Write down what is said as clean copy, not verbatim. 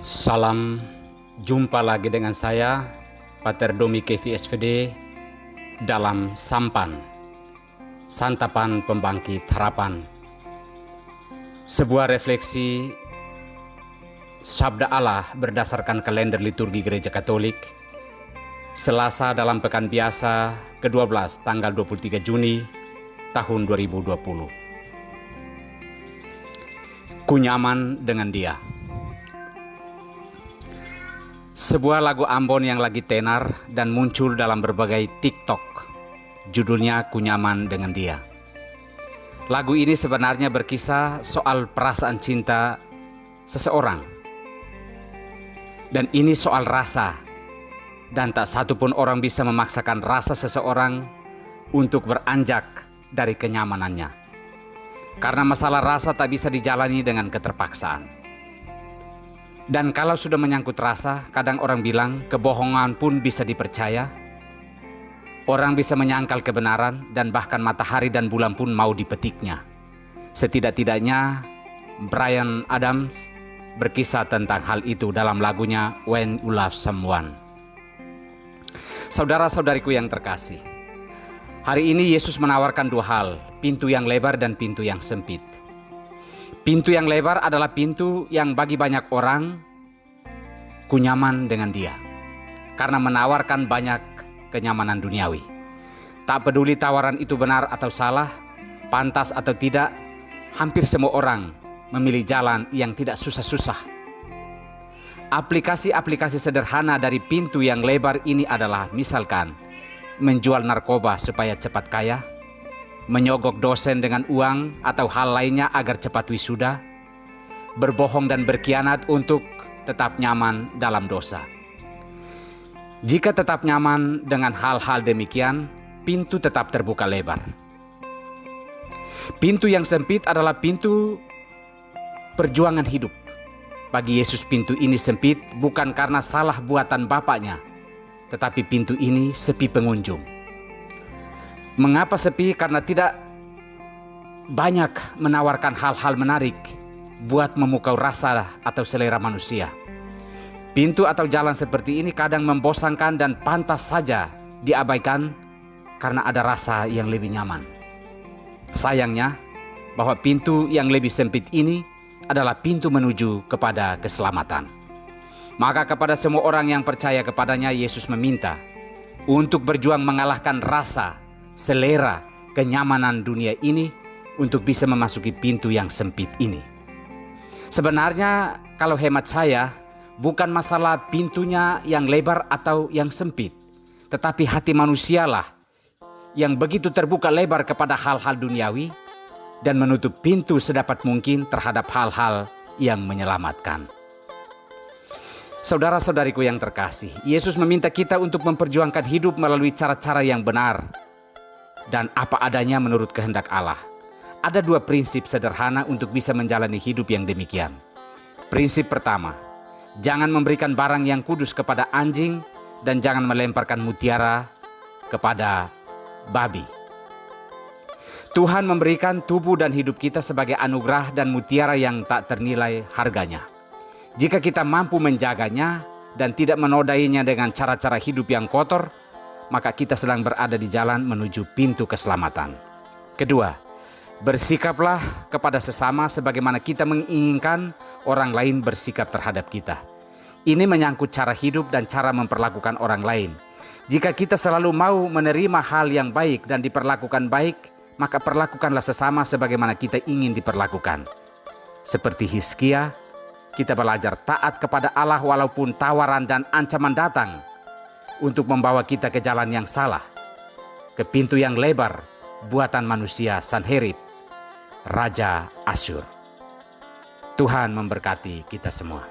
Salam, jumpa lagi dengan saya, Pater Domi Kevi SVD, dalam Sampan, Santapan Pembangkit Harapan. Sebuah refleksi Sabda Allah berdasarkan kalender liturgi Gereja Katolik, Selasa dalam Pekan Biasa ke-12 tanggal 23 Juni tahun 2020. Ku nyaman dengan Dia. Sebuah lagu Ambon yang lagi tenar dan muncul dalam berbagai TikTok. Judulnya Ku Nyaman Dengan Dia. Lagu ini sebenarnya berkisah soal perasaan cinta seseorang. Dan ini soal rasa. Dan tak satu pun orang bisa memaksakan rasa seseorang untuk beranjak dari kenyamanannya. Karena masalah rasa tak bisa dijalani dengan keterpaksaan. Dan kalau sudah menyangkut rasa, kadang orang bilang kebohongan pun bisa dipercaya. Orang bisa menyangkal kebenaran dan bahkan matahari dan bulan pun mau dipetiknya. Setidak-tidaknya Bryan Adams berkisah tentang hal itu dalam lagunya When You Love Someone. Saudara-saudariku yang terkasih, hari ini Yesus menawarkan dua hal, pintu yang lebar dan pintu yang sempit. Pintu yang lebar adalah pintu yang bagi banyak orang ku nyaman dengan Dia, karena menawarkan banyak kenyamanan duniawi. Tak peduli tawaran itu benar atau salah, pantas atau tidak, hampir semua orang memilih jalan yang tidak susah-susah. Aplikasi-aplikasi sederhana dari pintu yang lebar ini adalah misalkan menjual narkoba supaya cepat kaya, menyogok dosen dengan uang atau hal lainnya agar cepat wisuda, berbohong dan berkhianat untuk tetap nyaman dalam dosa. Jika tetap nyaman dengan hal-hal demikian, pintu tetap terbuka lebar. Pintu yang sempit adalah pintu perjuangan hidup. Bagi Yesus pintu ini sempit bukan karena salah buatan Bapaknya, tetapi pintu ini sepi pengunjung. Mengapa sepi? Karena tidak banyak menawarkan hal-hal menarik buat memukau rasa atau selera manusia. Pintu atau jalan seperti ini kadang membosankan dan pantas saja diabaikan karena ada rasa yang lebih nyaman. Sayangnya, bahwa pintu yang lebih sempit ini adalah pintu menuju kepada keselamatan. Maka kepada semua orang yang percaya kepadanya, Yesus meminta untuk berjuang mengalahkan rasa, selera, kenyamanan dunia ini untuk bisa memasuki pintu yang sempit ini. Sebenarnya kalau hemat saya, bukan masalah pintunya yang lebar atau yang sempit, tetapi hati manusialah yang begitu terbuka lebar kepada hal-hal duniawi dan menutup pintu sedapat mungkin terhadap hal-hal yang menyelamatkan. Saudara-saudariku yang terkasih, Yesus meminta kita untuk memperjuangkan hidup melalui cara-cara yang benar dan apa adanya menurut kehendak Allah. Ada dua prinsip sederhana untuk bisa menjalani hidup yang demikian. Prinsip pertama, jangan memberikan barang yang kudus kepada anjing dan jangan melemparkan mutiara kepada babi. Tuhan memberikan tubuh dan hidup kita sebagai anugerah dan mutiara yang tak ternilai harganya. Jika kita mampu menjaganya dan tidak menodainya dengan cara-cara hidup yang kotor, maka kita sedang berada di jalan menuju pintu keselamatan. Kedua, bersikaplah kepada sesama sebagaimana kita menginginkan orang lain bersikap terhadap kita. Ini menyangkut cara hidup dan cara memperlakukan orang lain. Jika kita selalu mau menerima hal yang baik dan diperlakukan baik, maka perlakukanlah sesama sebagaimana kita ingin diperlakukan. Seperti Hizkia, kita belajar taat kepada Allah walaupun tawaran dan ancaman datang untuk membawa kita ke jalan yang salah, ke pintu yang lebar buatan manusia Sanherib, Raja Asyur. Tuhan memberkati kita semua.